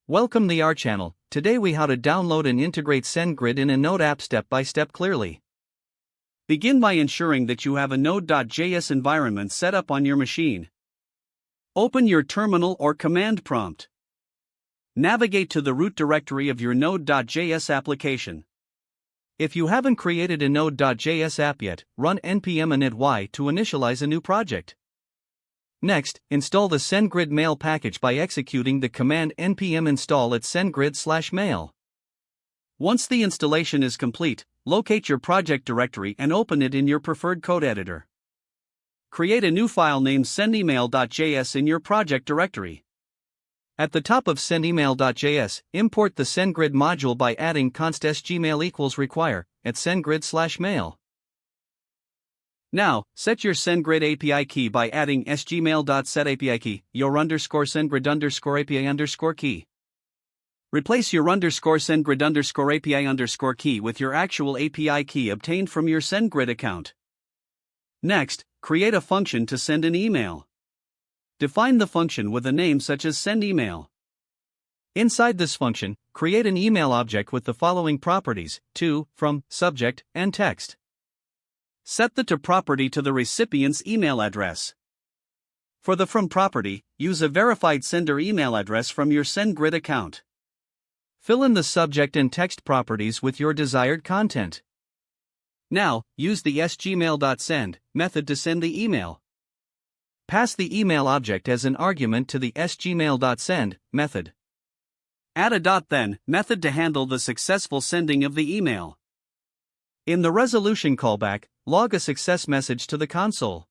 Welcome to our channel. Today we how to download and integrate SendGrid in a Node app step by step clearly. Begin by ensuring that you have a Node.js environment set up on your machine. Open your terminal or command prompt. Navigate to the root directory of your Node.js application. If you haven't created a Node.js app yet, run npm init to initialize a new project. Next, install the SendGrid mail package by executing the command npm install at sendgrid/mail. Once the installation is complete, locate your project directory and open it in your preferred code editor. Create a new file named sendemail.js in your project directory. At the top of sendemail.js, import the SendGrid module by adding const sgmail equals require at sendgrid/mail. Now, set your SendGrid API key by adding sgmail.setAPI your _SendGrid API key. Replace your _SendGrid API key with your actual API key obtained from your SendGrid account. Next, create a function to send an email. Define the function with a name such as sendEmail. Inside this function, create an email object with the following properties: to, from, subject, and text. Set the to property to the recipient's email address. For the from property, use a verified sender email address from your SendGrid account. Fill in the subject and text properties with your desired content. Now, use the sgmail.send method to send the email. Pass the email object as an argument to the sgmail.send method. Add a .then method to handle the successful sending of the email. In the resolution callback, log a success message to the console.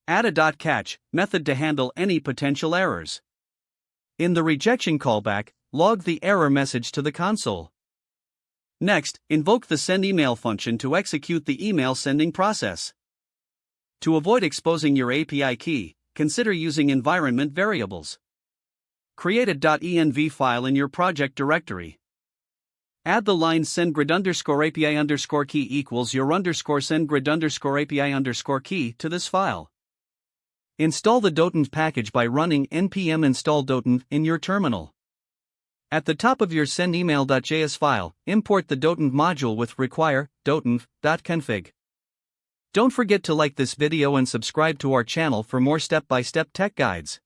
Add a .catch method to handle any potential errors. In the rejection callback, log the error message to the console. Next, invoke the sendEmail function to execute the email sending process. To avoid exposing your API key, consider using environment variables. Create a .env file in your project directory. Add the line SendGrid API key equals your _SendGrid API key to this file. Install the dotenv package by running npm install dotenv in your terminal. At the top of your sendemail.js file, import the dotenv module with require dotenv.config. Don't forget to like this video and subscribe to our channel for more step-by-step tech guides.